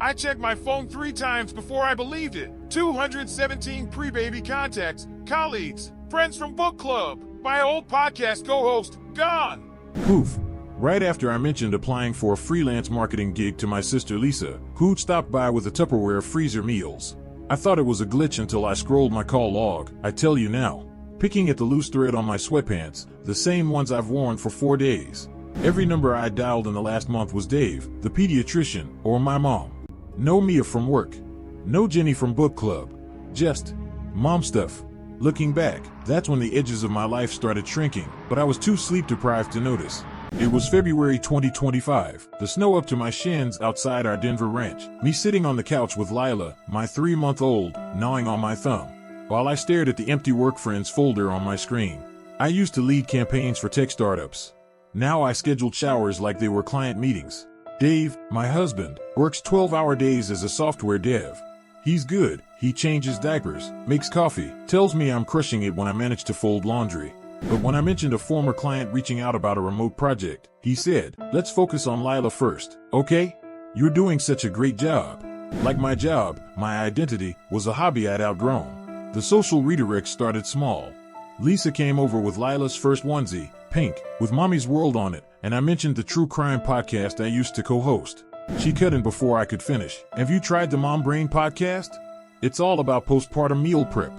I checked my phone 3 times before I believed it. 217 pre-baby contacts, colleagues, friends from book club, my old podcast co-host, gone. Poof. Right after I mentioned applying for a freelance marketing gig to my sister Lisa, who'd stopped by with a Tupperware freezer meals. I thought it was a glitch until I scrolled my call log, I tell you now. Picking at the loose thread on my sweatpants, the same ones I've worn for 4 days. Every number I dialed in the last month was Dave, the pediatrician, or my mom. No Mia from work. No Jenny from book club. Just mom stuff. Looking back, that's when the edges of my life started shrinking, but I was too sleep deprived to notice. It was February 2025, the snow up to my shins outside our Denver ranch, me sitting on the couch with Lila, my 3-month-old, gnawing on my thumb, while I stared at the empty work friends folder on my screen. I used to lead campaigns for tech startups. Now I scheduled showers like they were client meetings. Dave, my husband, works 12-hour days as a software dev. He's good, he changes diapers, makes coffee, tells me I'm crushing it when I manage to fold laundry. But when I mentioned a former client reaching out about a remote project, he said, "Let's focus on Lila first, okay? You're doing such a great job." Like my job, my identity was a hobby I'd outgrown. The social redirect started small. Lisa came over with Lila's first onesie, pink, with Mommy's World on it, and I mentioned the true crime podcast I used to co-host. She cut in before I could finish. "Have you tried the Mom Brain podcast? It's all about postpartum meal prep."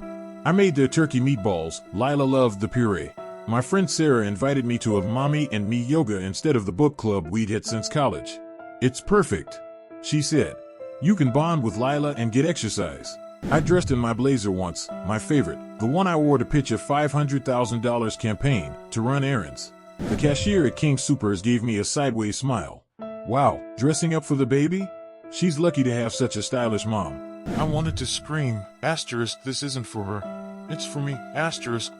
I made their turkey meatballs. Lila loved the puree. My friend Sarah invited me to a Mommy and Me yoga instead of the book club we'd hit since college. "It's perfect," she said. "You can bond with Lila and get exercise." I dressed in my blazer once, my favorite, the one I wore to pitch a $500,000 campaign to run errands. The cashier at King Soopers gave me a sideways smile. "Wow, dressing up for the baby? She's lucky to have such a stylish mom." I wanted to scream, "This isn't for her. It's for me,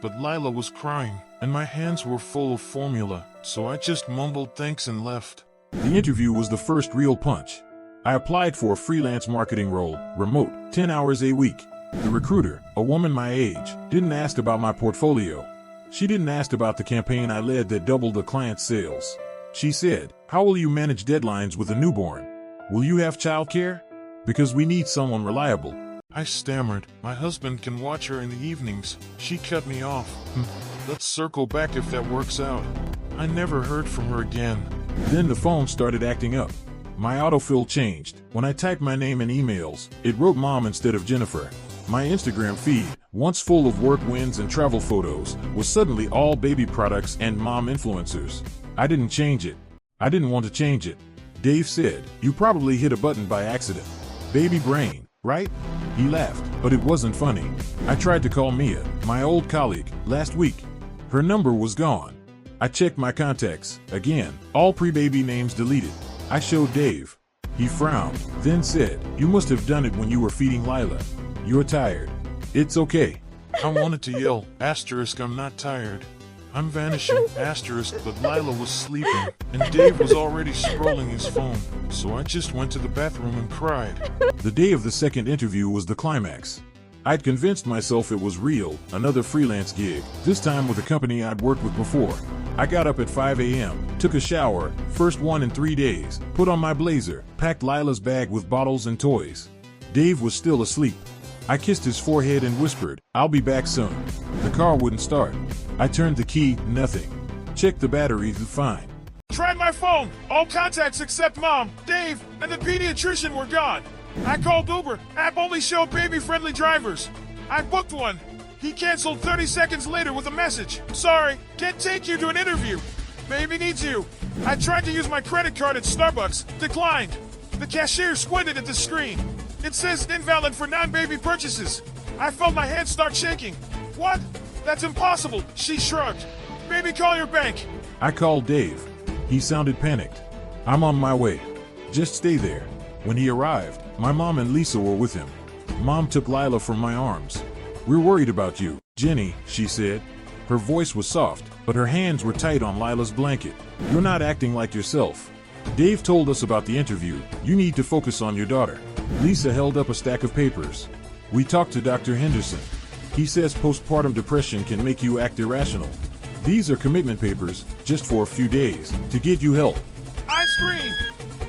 but Lila was crying, and my hands were full of formula, so I just mumbled thanks and left. The interview was the first real punch. I applied for a freelance marketing role, remote, 10 hours a week. The recruiter, a woman my age, didn't ask about my portfolio. She didn't ask about the campaign I led that doubled the client's sales. She said, "How will you manage deadlines with a newborn? Will you have childcare? Because we need someone reliable." I stammered, "My husband can watch her in the evenings." She cut me off. "Let's circle back if that works out." I never heard from her again. Then the phone started acting up. My autofill changed. When I typed my name in emails, it wrote Mom instead of Jennifer. My Instagram feed, once full of work wins and travel photos, was suddenly all baby products and mom influencers. I didn't change it. I didn't want to change it. Dave said, "You probably hit a button by accident. Baby brain, right?" He laughed, but it wasn't funny. I tried to call Mia, my old colleague, last week. Her number was gone. I checked my contacts, again, all pre-baby names deleted. I showed Dave. He frowned, then said, "You must have done it when you were feeding Lila. You're tired. It's okay." I wanted to yell, "I'm not tired. I'm vanishing, but Lila was sleeping, and Dave was already scrolling his phone, so I just went to the bathroom and cried. The day of the second interview was the climax. I'd convinced myself it was real, another freelance gig, this time with a company I'd worked with before. I got up at 5 a.m., took a shower, first one in 3 days, put on my blazer, packed Lila's bag with bottles and toys. Dave was still asleep. I kissed his forehead and whispered, "I'll be back soon." The car wouldn't start. I turned the key, nothing. Checked the battery, fine. Tried my phone. All contacts except Mom, Dave, and the pediatrician were gone. I called Uber. App only showed baby-friendly drivers. I booked one. He canceled 30 seconds later with a message. "Sorry, can't take you to an interview. Baby needs you." I tried to use my credit card at Starbucks. Declined. The cashier squinted at the screen. It says invalid for non-baby purchases. I felt my hand start shaking. "What? That's impossible," she shrugged. "Maybe call your bank." I called Dave. He sounded panicked. "I'm on my way. Just stay there." When he arrived, my mom and Lisa were with him. Mom took Lila from my arms. "We're worried about you, Jenny," she said. Her voice was soft, but her hands were tight on Lila's blanket. "You're not acting like yourself. Dave told us about the interview. You need to focus on your daughter." Lisa held up a stack of papers. "We talked to Dr. Henderson. He says postpartum depression can make you act irrational. These are commitment papers, just for a few days, to get you help." I screamed.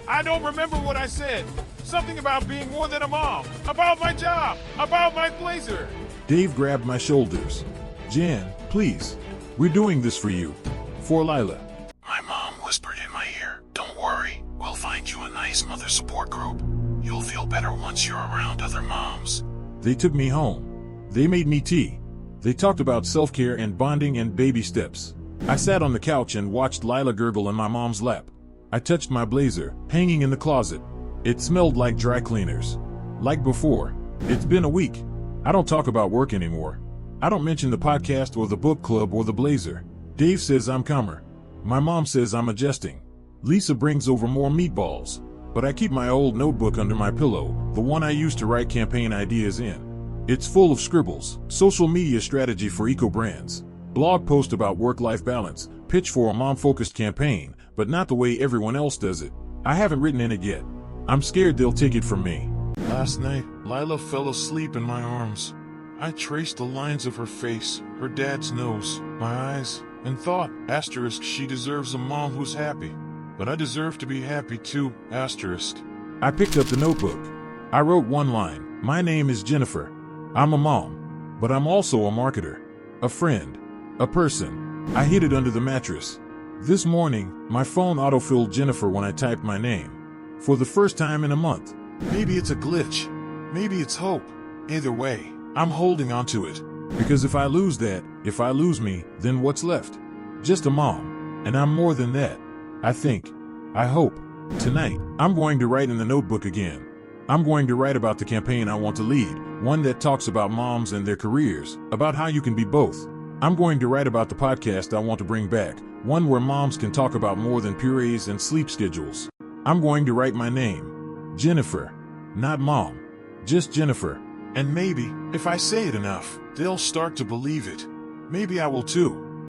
I don't remember what I said. Something about being more than a mom. About my job. About my blazer. Dave grabbed my shoulders. Jen, please. We're doing this for you. For Lila. My mom whispered in my ear, "Don't worry. We'll find you a nice mother support group. You'll feel better once you're around other moms." They took me home. They made me tea. They talked about self-care and bonding and baby steps. I sat on the couch and watched Lila gurgle in my mom's lap. I touched my blazer, hanging in the closet. It smelled like dry cleaners. Like before. It's been a week. I don't talk about work anymore. I don't mention the podcast or the book club or the blazer. Dave says I'm calmer. My mom says I'm adjusting. Lisa brings over more meatballs. But I keep my old notebook under my pillow, the one I used to write campaign ideas in. It's full of scribbles, social media strategy for eco-brands, blog post about work-life balance, pitch for a mom-focused campaign, but not the way everyone else does it. I haven't written in it yet. I'm scared they'll take it from me. Last night, Lila fell asleep in my arms. I traced the lines of her face, her dad's nose, my eyes, and thought, asterisk, she deserves a mom who's happy. But I deserve to be happy too, asterisk. I picked up the notebook. I wrote one line. My name is Jennifer. I'm a mom. But I'm also a marketer. A friend. A person. I hid it under the mattress. This morning, my phone autofilled Jennifer when I typed my name. For the first time in a month. Maybe it's a glitch. Maybe it's hope. Either way, I'm holding on to it. Because if I lose that, if I lose me, then what's left? Just a mom. And I'm more than that. I think. I hope. Tonight, I'm going to write in the notebook again. I'm going to write about the campaign I want to lead, one that talks about moms and their careers, about how you can be both. I'm going to write about the podcast I want to bring back, one where moms can talk about more than purees and sleep schedules. I'm going to write my name. Jennifer. Not mom. Just Jennifer. And maybe, if I say it enough, they'll start to believe it. Maybe I will too.